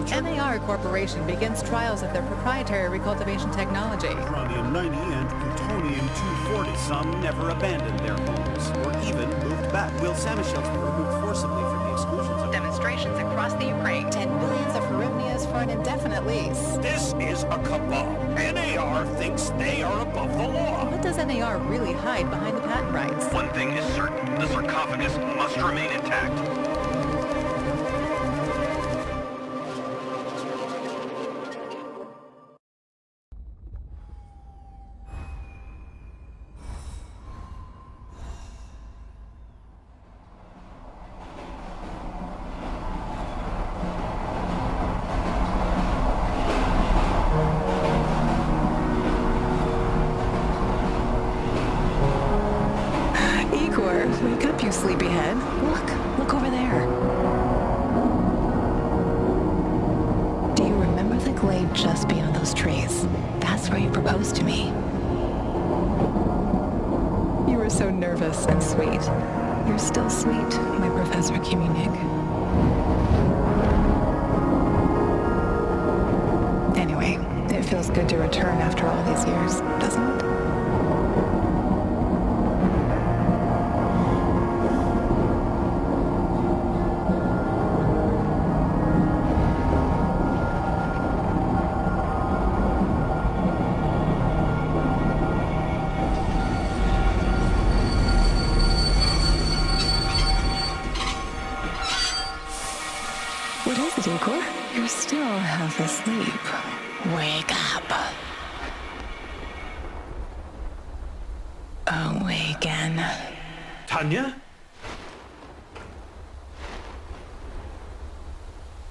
future? NAR Corporation begins trials of their proprietary recultivation technology. Uranium-90 and plutonium-240. Some never abandoned their homes, or even moved back. Will Samoshells be removed forcibly from the exclusion zone? Demonstrations across the Ukraine. 10 billions of Haribnias for an indefinite lease. This is a cabal. NAR thinks they are above the law. What does NAR really hide behind the patent rights? One thing is certain, the sarcophagus must remain intact. Wake up, you sleepyhead. Look over there. Do you remember the glade just beyond those trees? That's where you proposed to me. You were so nervous and sweet. You're still sweet, my Professor Kiminig. Anyway, it feels good to return after all these years, doesn't it? What is it, Igor? You're still half asleep. Wake up. Awaken. Tanya?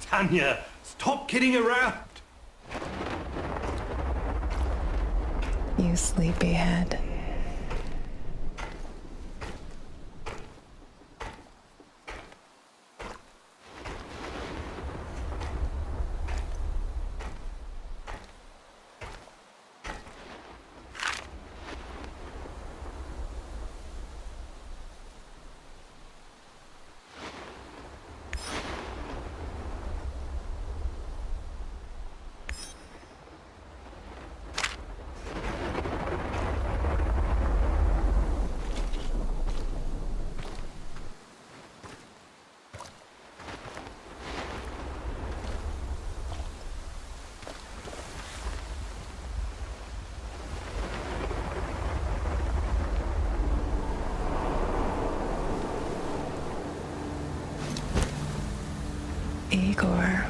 Tanya, stop kidding around. You sleepyhead. Igor.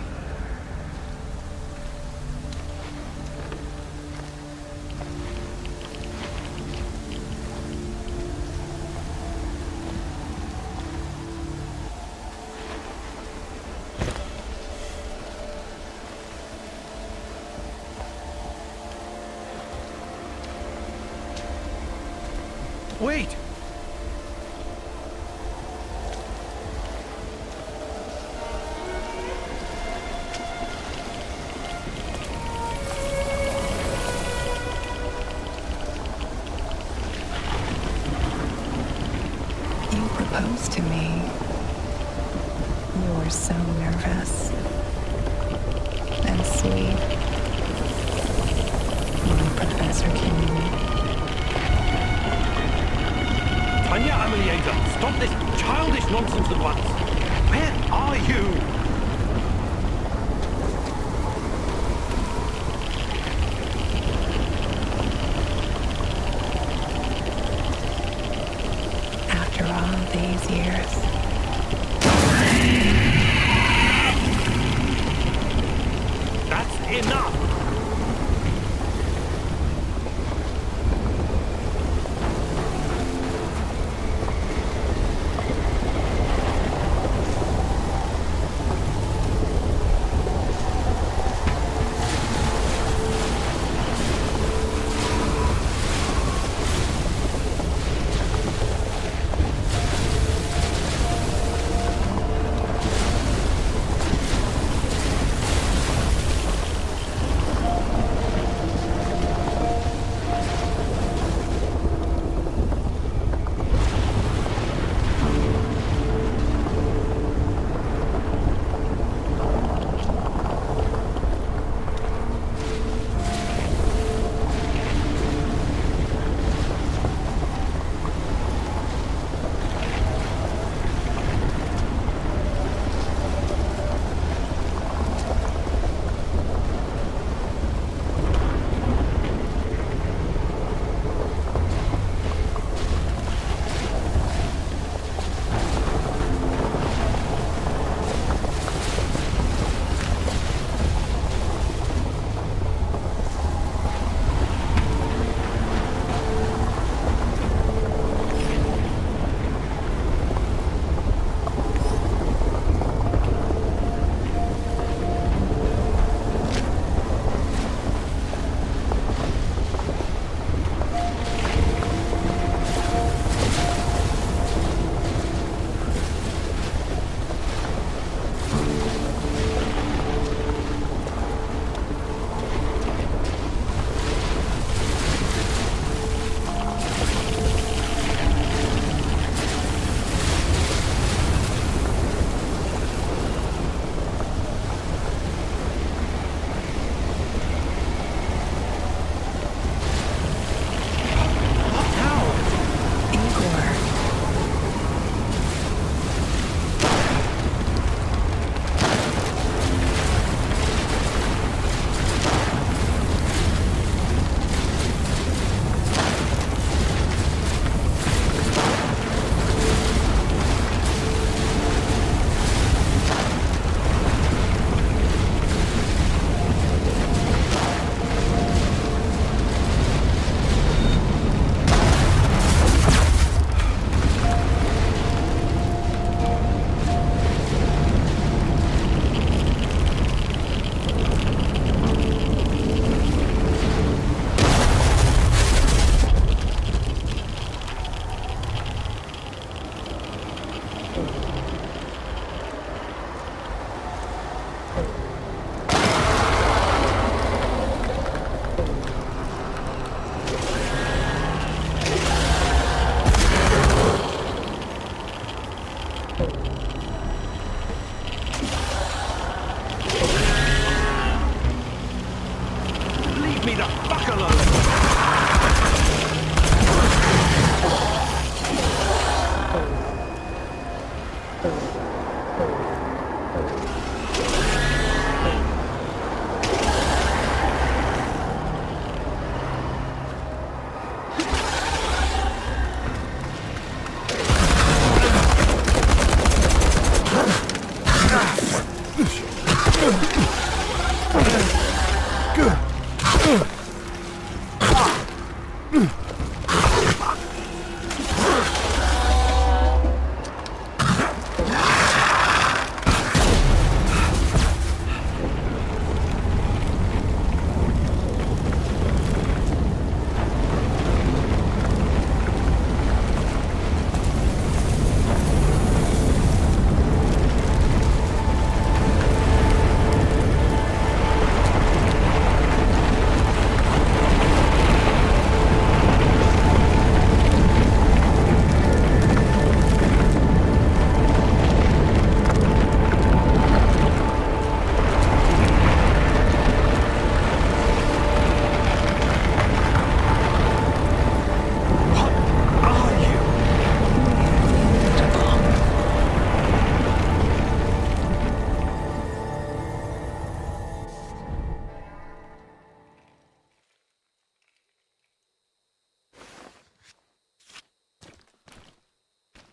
Wait! You proposed to me. You were so nervous and sweet. My Professor King. Tanya Ameliator, stop this childish nonsense at once. Where are you? After all these years. That's enough!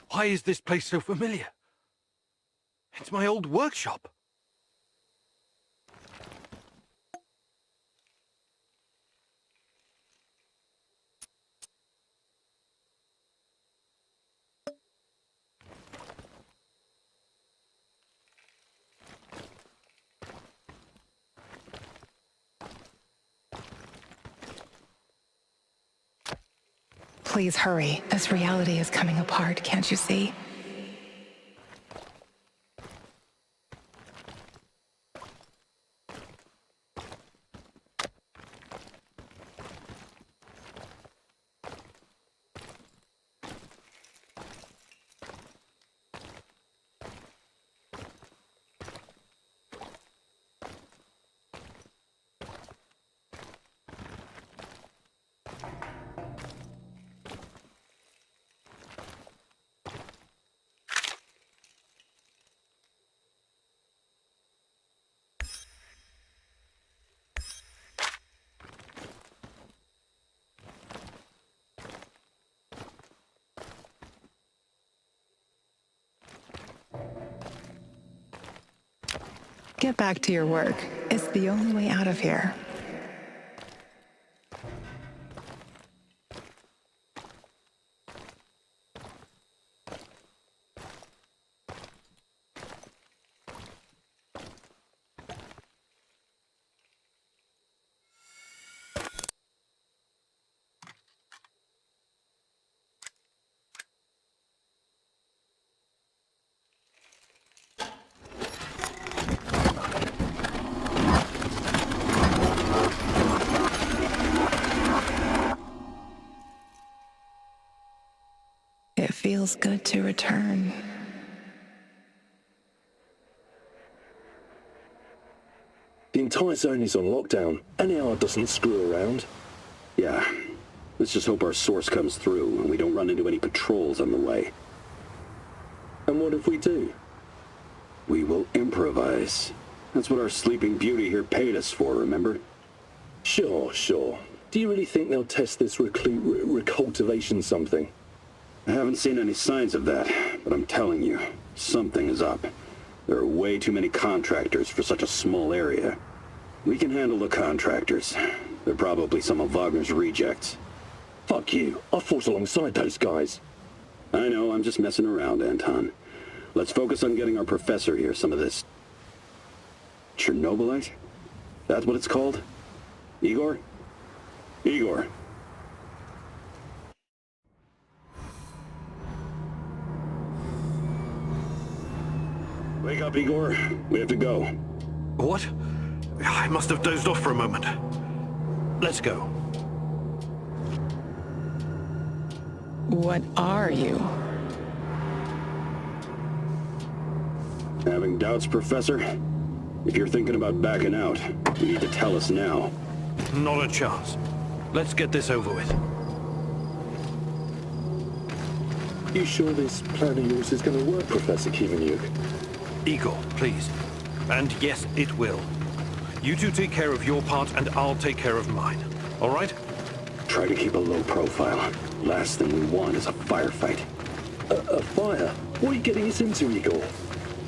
Why is this place so familiar? It's my old workshop. Please hurry. This reality is coming apart, can't you see? Get back to your work. It's the only way out of here. It feels good to return. The entire zone is on lockdown. NAR doesn't screw around. Yeah, let's just hope our source comes through and we don't run into any patrols on the way. And what if we do? We will improvise. That's what our Sleeping Beauty here paid us for, remember? Sure. Do you really think they'll test this recultivation something? I haven't seen any signs of that, but I'm telling you, something is up. There are way too many contractors for such a small area. We can handle the contractors. They're probably some of Wagner's rejects. Fuck you. I fought alongside those guys. I know, I'm just messing around, Anton. Let's focus on getting our professor here some of this... Chernobylite? That's what it's called? Igor? Igor. Wake up, Igor. We have to go. What? I must have dozed off for a moment. Let's go. What are you? Having doubts, Professor? If you're thinking about backing out, you need to tell us now. Not a chance. Let's get this over with. You sure this plan of yours is going to work, Professor Kimenyuk? Igor, please. And yes, it will. You two take care of your part, and I'll take care of mine. All right? Try to keep a low profile. Last thing we want is a firefight. A fire? What are you getting us into, Igor?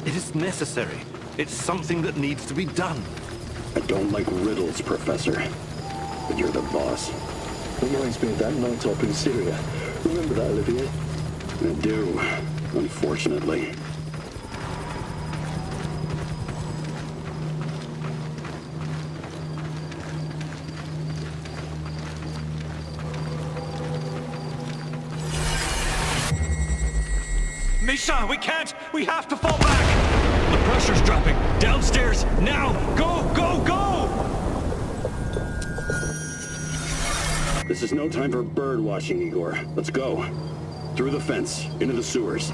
It is necessary. It's something that needs to be done. I don't like riddles, Professor. But you're the boss. Reminds me of that night up in Syria. Remember that, Olivier? I do, unfortunately. Misha, we can't! We have to fall back! The pressure's dropping. Downstairs, now! Go, go, go! This is no time for bird watching, Igor. Let's go. Through the fence, into the sewers.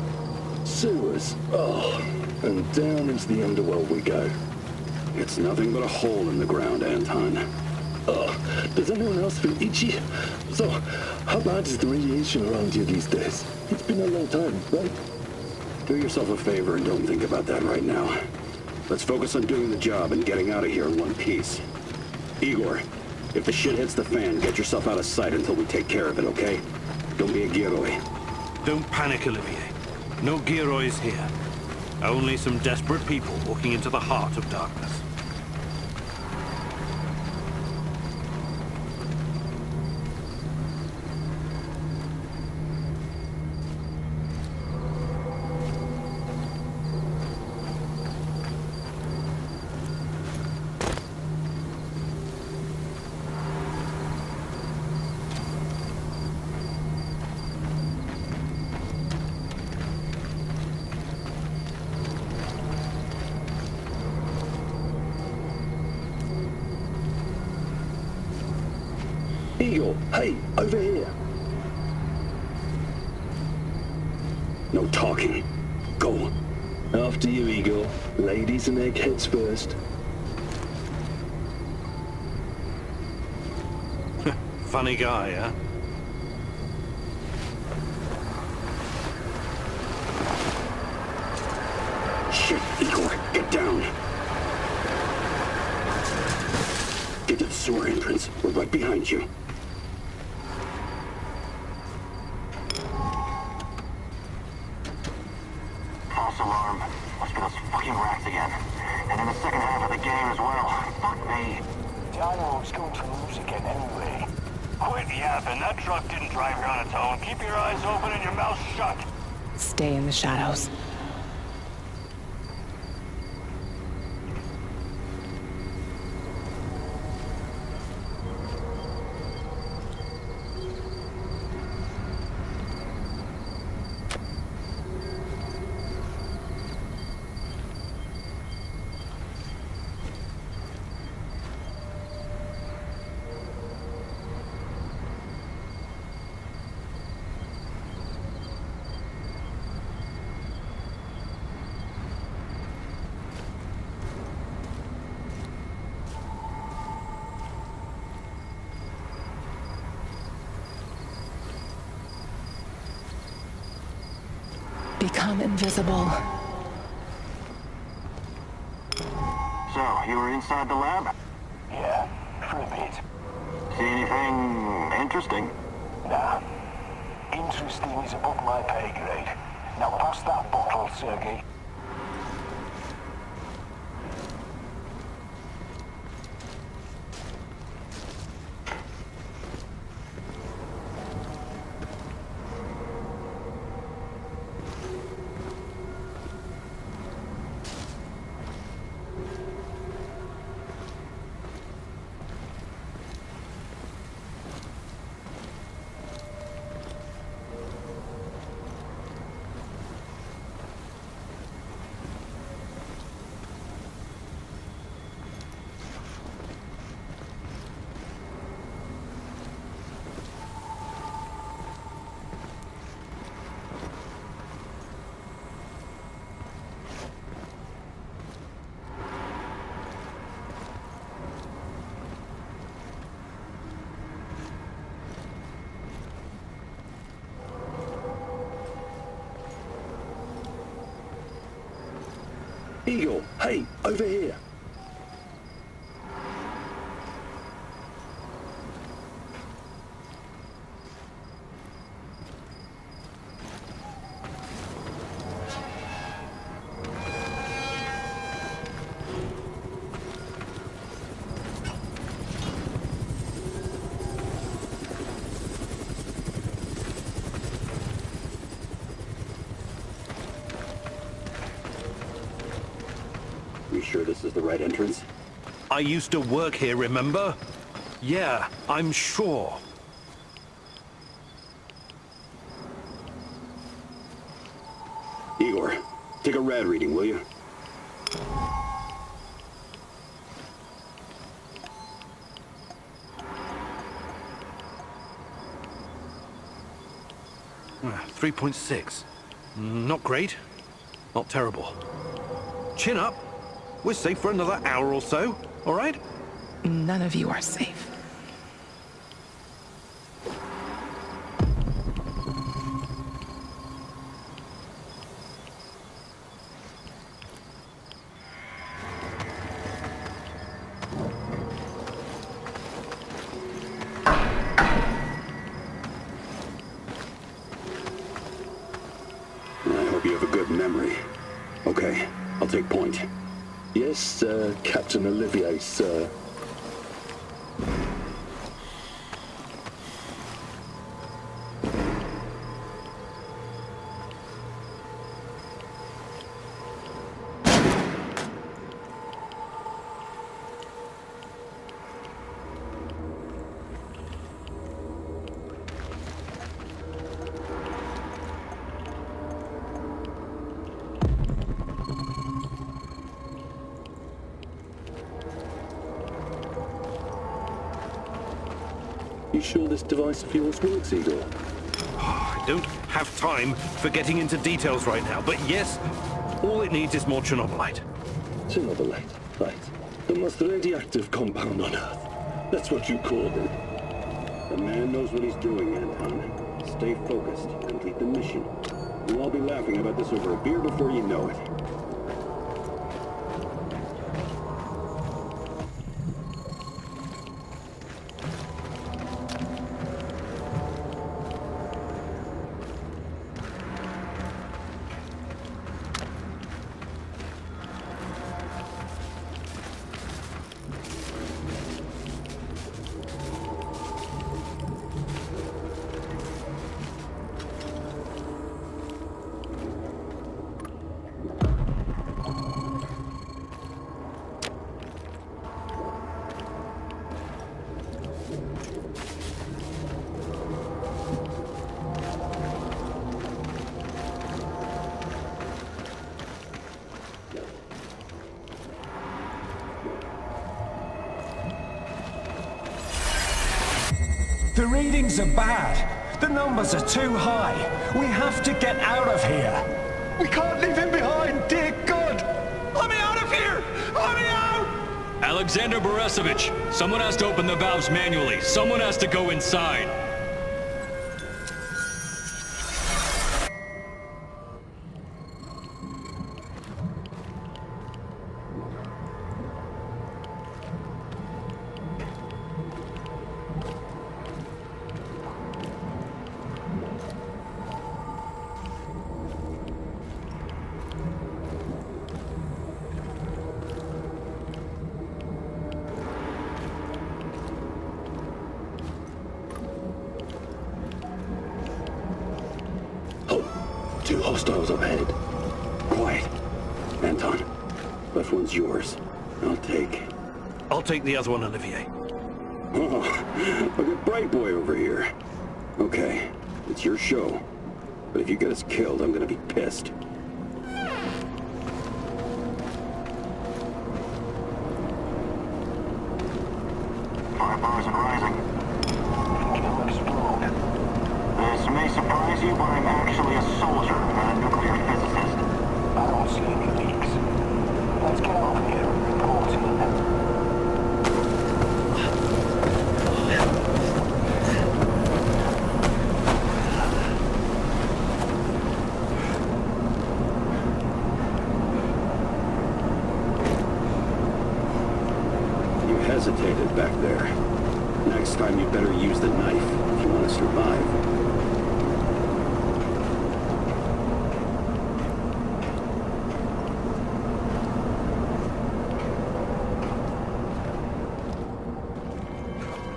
Sewers? Oh, and down into the underworld we go. It's nothing but a hole in the ground, Anton. Oh, does anyone else feel itchy? So, how bad is the radiation around here these days? It's been a long time, right? Do yourself a favor and don't think about that right now. Let's focus on doing the job and getting out of here in one piece. Igor, if the shit hits the fan, get yourself out of sight until we take care of it, okay? Don't be a Gilroy. Don't panic, Olivier. No Giroys here. Only some desperate people walking into the heart of darkness. Igor, hey, over here. No talking. Go. After you, Igor. Ladies and eggheads first. Funny guy, huh? Shit, Igor, get down. Get to the sewer entrance. We're right behind you. False alarm. Must be those fucking rats again. And in the second half of the game as well. Fuck me. Gyro's going to lose again anyway. Quit yapping. That truck didn't drive here on its own. Keep your eyes open and your mouth shut. Stay in the shadows. Become invisible. So, you were inside the lab? Yeah, for a bit. See anything interesting? Nah. Interesting is above my pay grade. Now pass that bottle, Sergei. Eagle, hey, over here. You sure this is the right entrance? I used to work here, remember? Yeah, I'm sure. Igor, take a rad reading, will you? Ah, 3.6. Not great. Not terrible. Chin up. We're safe for another hour or so, all right? None of you are safe. I hope you have a good memory. Okay, I'll take point. Yes, Captain Olivier, sir. You sure this device of yours works, Igor? I don't have time for getting into details right now, but yes, all it needs is more Chernobylite. Chernobylite, right. The most radioactive compound on Earth. That's what you called it. The man knows what he's doing, Anton. Stay focused. Complete the mission. We'll all be laughing about this over a beer before you know it. The readings are bad. The numbers are too high. We have to get out of here. We can't leave him behind, dear God! Let me out of here! Let me out! Alexander Borisovich, someone has to open the valves manually. Someone has to go inside. Two hostiles up ahead. Quiet. Anton, left one's yours. I'll take the other one, Olivier. Oh, look at Bright Boy over here. Okay, it's your show. But if you get us killed, I'm gonna be pissed. Fire bars and rising. It'll explode. This may surprise you, but I'm actually a soldier, not a nuclear physicist. I don't see any leaks. Let's get over here and report it. Next time you better use the knife if you want to survive.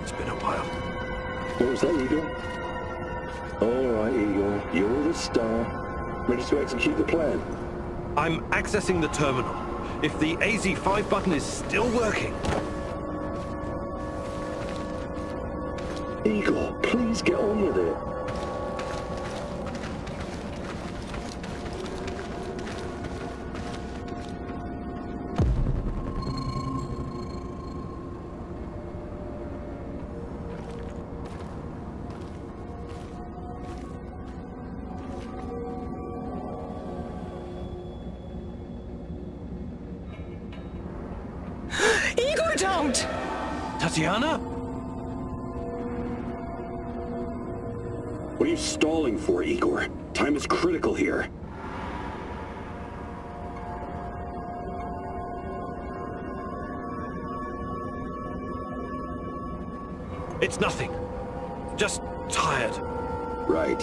It's been a while. What was that, Eagle? All right, Eagle. You're the star. Ready to execute the plan? I'm accessing the terminal. If the AZ5 button is still working... Eagle, please get on with it. Igor, don't! Tatiana? What are you stalling for, Igor? Time is critical here. It's nothing. Just tired. Right.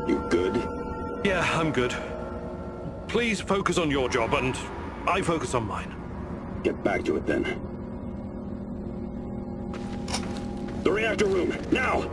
You good? Yeah, I'm good. Please focus on your job, and I focus on mine. Get back to it, then. The reactor room, now!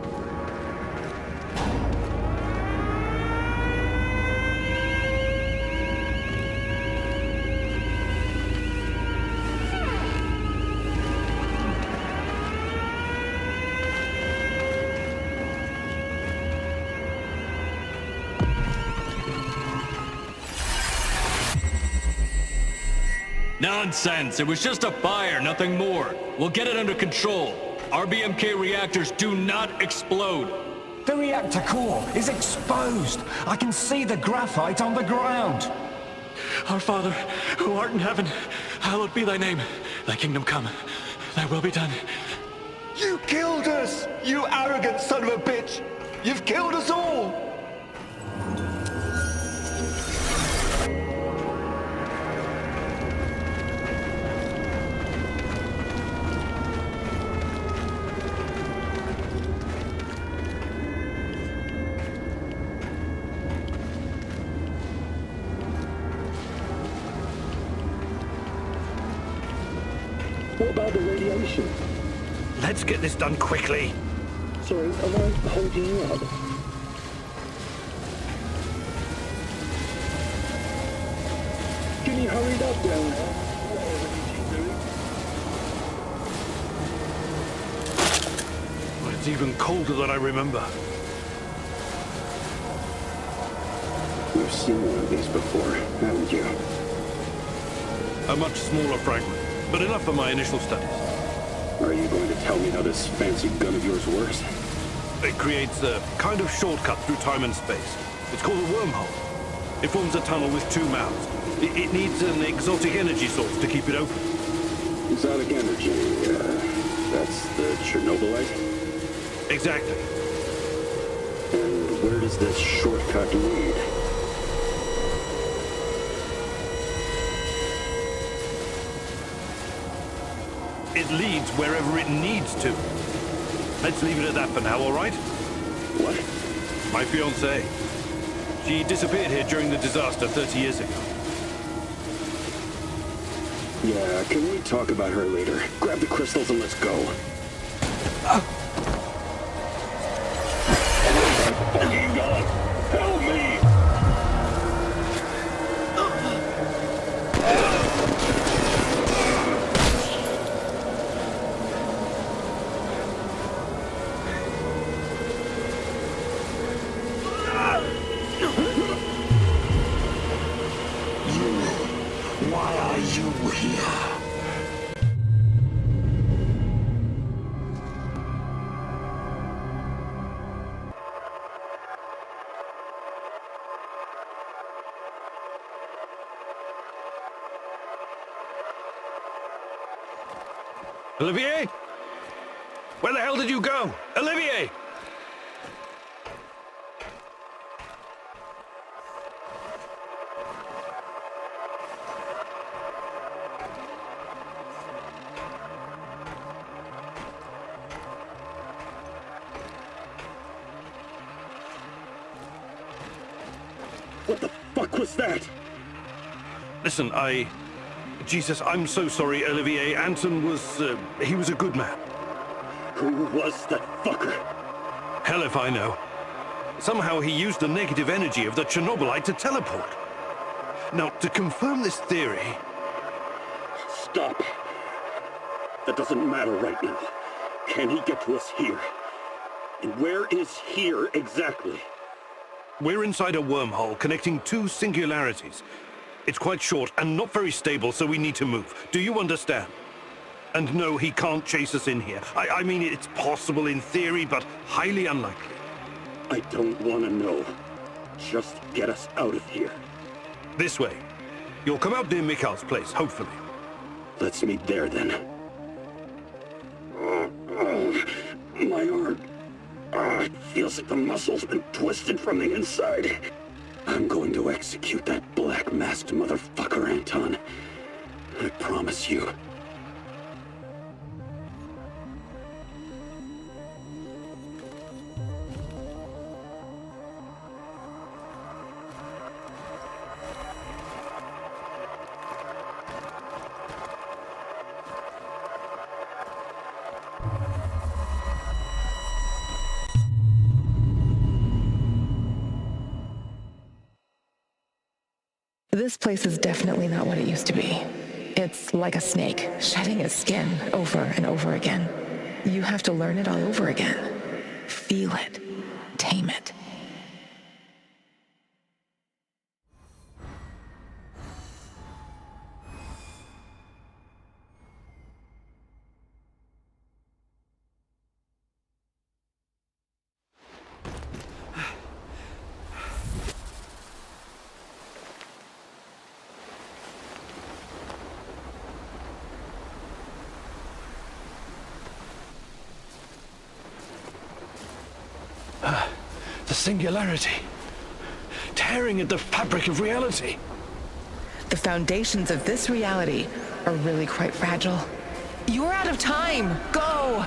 Nonsense! It was just a fire, nothing more. We'll get it under control. RBMK reactors do not explode. The reactor core is exposed. I can see the graphite on the ground. Our Father, who art in heaven, hallowed be thy name. Thy kingdom come, thy will be done. You killed us, you arrogant son of a bitch. You've killed us all. What about the radiation? Let's get this done quickly. Sorry, am I holding you up? Can you hurry that down? It's even colder than I remember. You've seen one of these before, haven't you? A much smaller fragment, but enough for my initial studies. Are you going to tell me how this fancy gun of yours works? It creates a kind of shortcut through time and space. It's called a wormhole. It forms a tunnel with two mouths. It needs an exotic energy source to keep it open. Exotic energy, that's the Chernobylite? Exactly. And where does this shortcut lead? It leads wherever it needs to. Let's leave it at that for now, all right? What? My fiancée. She disappeared here during the disaster 30 years ago. Yeah, can we talk about her later? Grab the crystals and let's go. Fucking God! Help me! Why are you here? Olivier? Where the hell did you go? Olivier! What the fuck was that? Listen, Jesus, I'm so sorry, Olivier. Anton was, he was a good man. Who was that fucker? Hell if I know. Somehow he used the negative energy of the Chernobylite to teleport. Now, to confirm this theory... Stop. That doesn't matter right now. Can he get to us here? And where is here exactly? We're inside a wormhole connecting two singularities. It's quite short and not very stable, so we need to move. Do you understand? And no, he can't chase us in here. I mean, it's possible in theory, but highly unlikely. I don't want to know. Just get us out of here. This way. You'll come out near Mikhail's place, hopefully. Let's meet there, then. My arm. It feels like the muscle's been twisted from the inside. I'm going to execute that black-masked motherfucker, Anton. I promise you. This place is definitely not what it used to be. It's like a snake, shedding its skin over and over again. You have to learn it all over again. Feel it. Tame it. The singularity. Tearing at the fabric of reality. The foundations of this reality are really quite fragile. You're out of time! Go!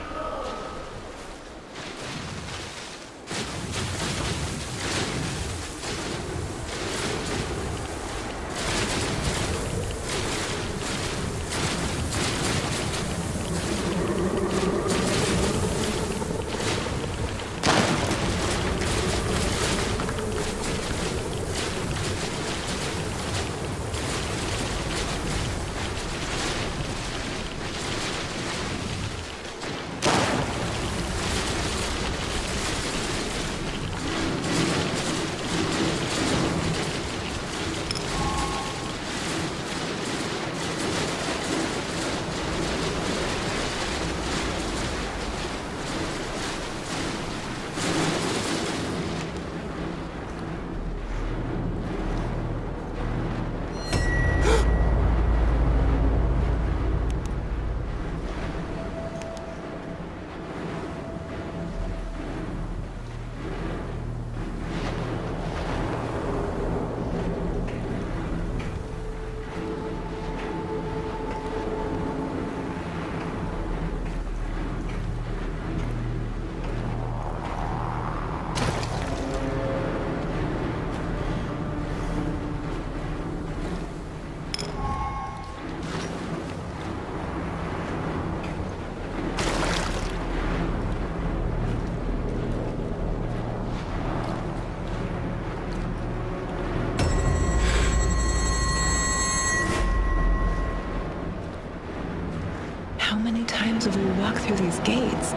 How many times have we walked through these gates?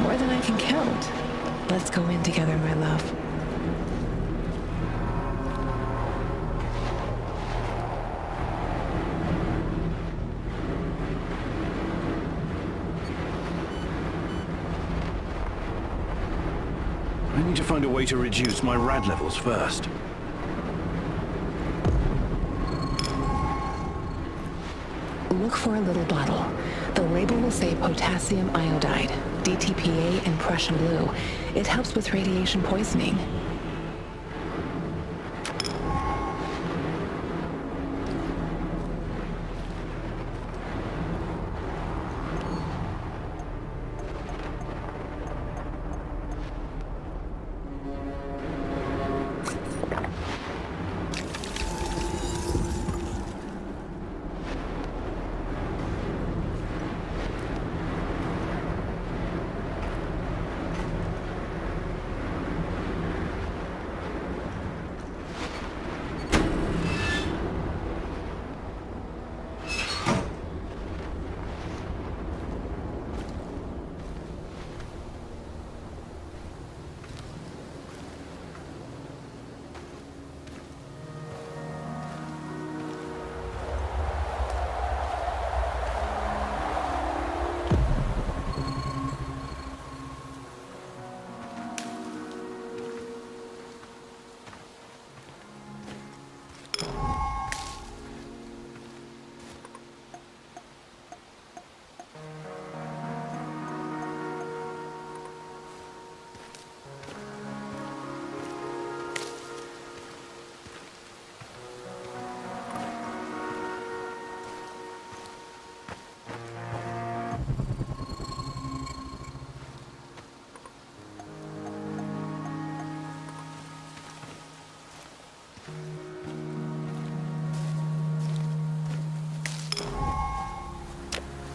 More than I can count. Let's go in together, my love. I need to find a way to reduce my rad levels first. Look for a little bottle. The label will say potassium iodide, DTPA, and Prussian blue. It helps with radiation poisoning.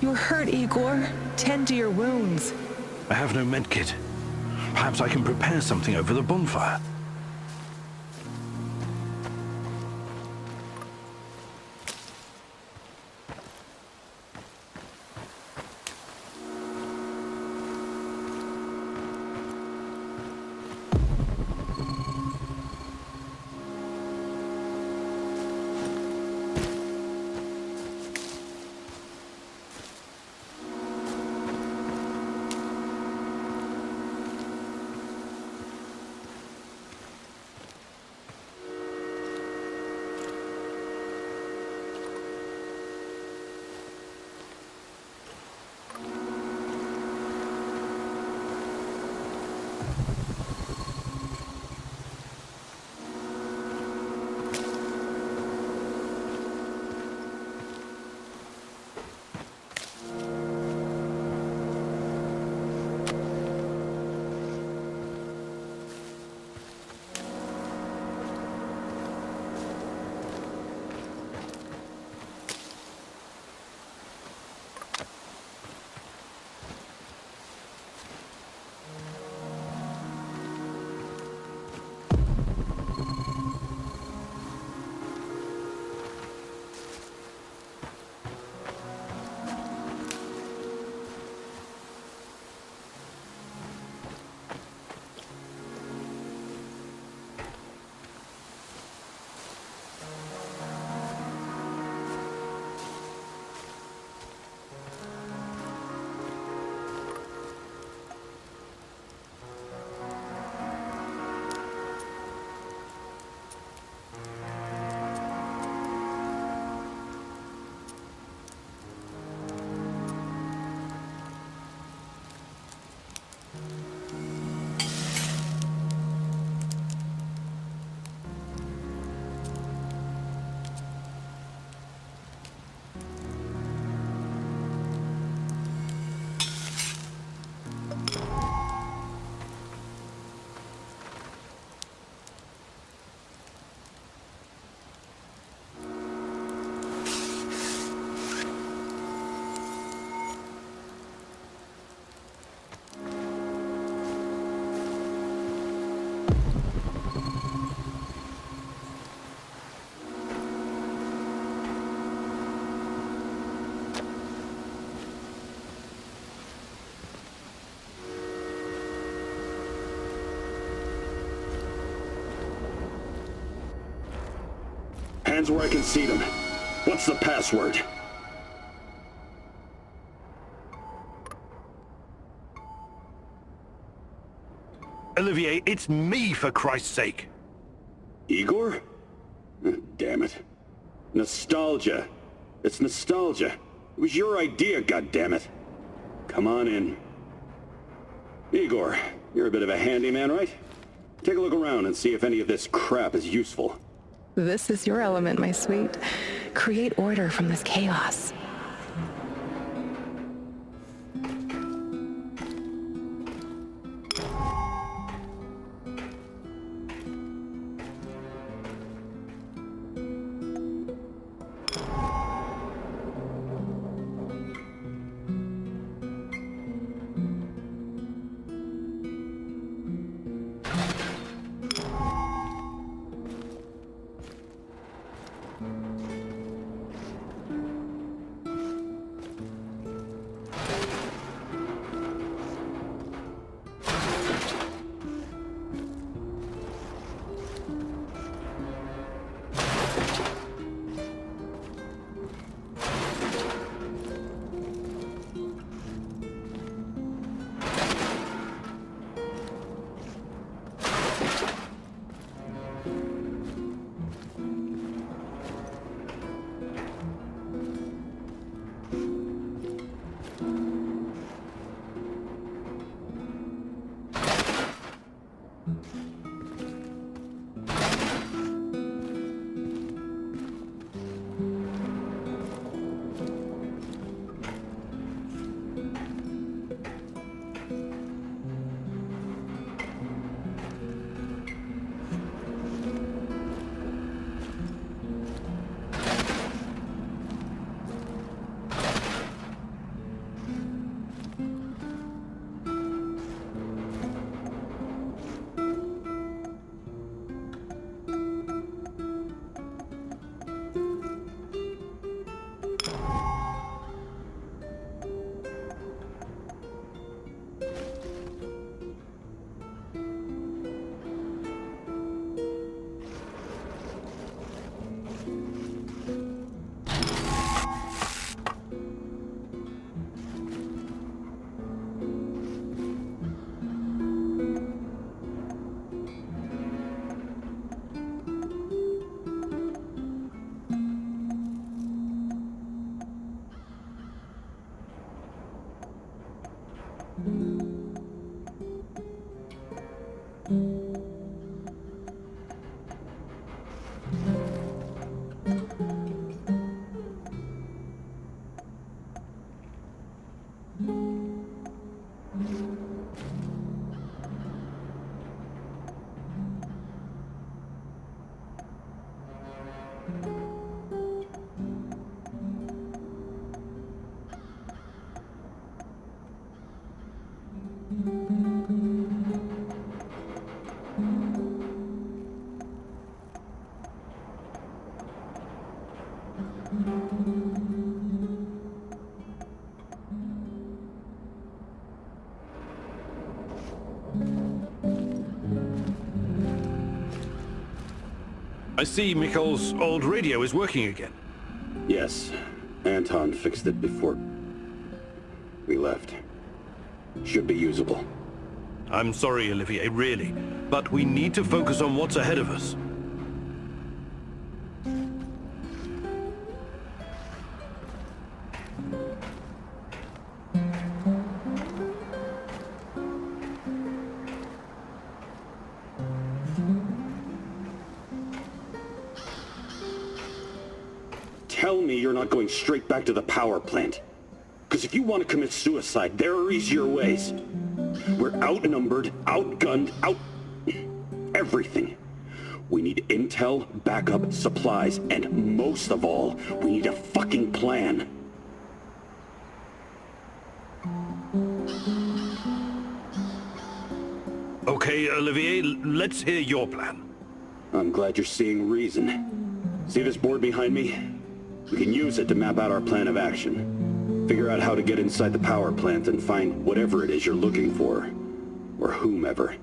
You're hurt, Igor. Tend to your wounds. I have no medkit. Perhaps I can prepare something over the bonfire. Hands where I can see them. What's the password? Olivier, it's me, for Christ's sake. Igor? Damn it. Nostalgia. It's nostalgia. It was your idea, goddammit. Come on in. Igor, you're a bit of a handyman, right? Take a look around and see if any of this crap is useful. This is your element, my sweet. Create order from this chaos. I see Mikhail's old radio is working again. Yes. Anton fixed it before we left. Should be usable. I'm sorry, Olivier, really. But we need to focus on what's ahead of us. Tell me you're not going straight back to the power plant. Because if you want to commit suicide, there are easier ways. We're outnumbered, outgunned, everything. We need intel, backup, supplies, and most of all, we need a fucking plan. Okay, Olivier, let's hear your plan. I'm glad you're seeing reason. See this board behind me? We can use it to map out our plan of action. Figure out how to get inside the power plant and find whatever it is you're looking for. Or whomever.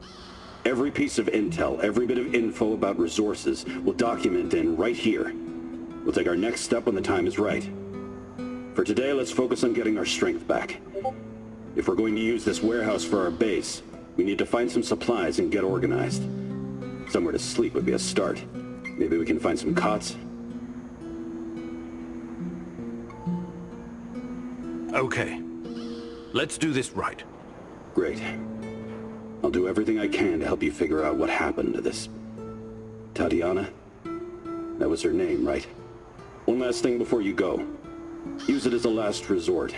Every piece of intel, every bit of info about resources, we'll document in right here. We'll take our next step when the time is right. For today, let's focus on getting our strength back. If we're going to use this warehouse for our base, we need to find some supplies and get organized. Somewhere to sleep would be a start. Maybe we can find some cots. Okay. Let's do this right. Great. I'll do everything I can to help you figure out what happened to this Tatiana. That was her name, right? One last thing before you go. Use it as a last resort.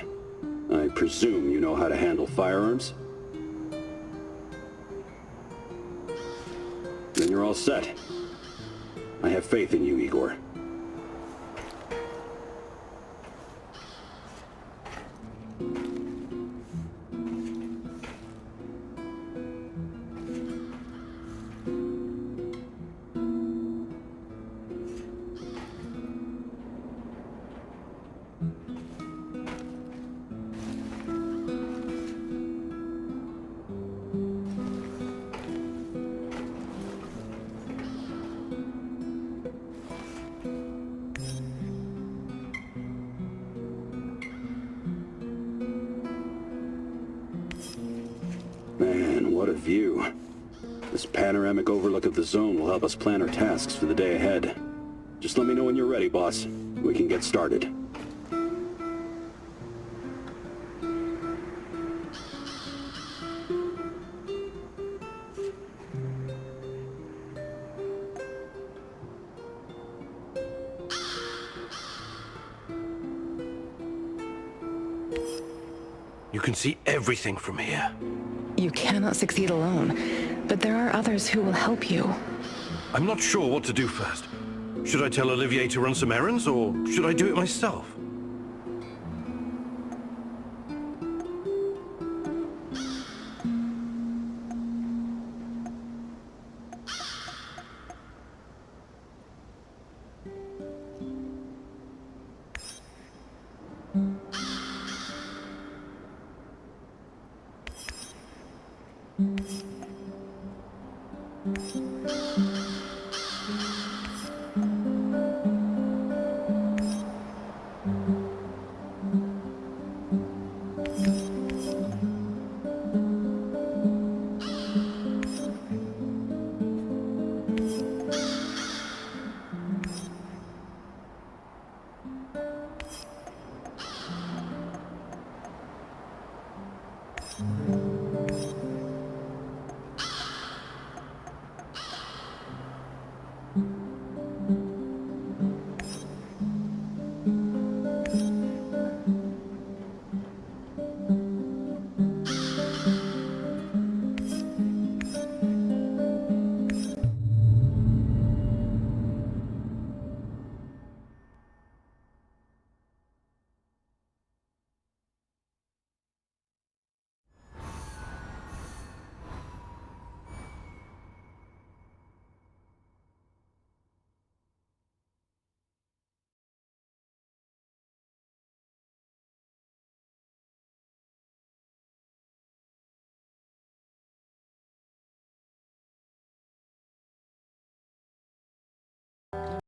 I presume you know how to handle firearms? Then you're all set. I have faith in you, Igor. Man, what a view. This panoramic overlook of the zone will help us plan our tasks for the day ahead. Just let me know when you're ready, boss. We can get started. You can see everything from here. You cannot succeed alone, but there are others who will help you. I'm not sure what to do first. Should I tell Olivier to run some errands, or should I do it myself?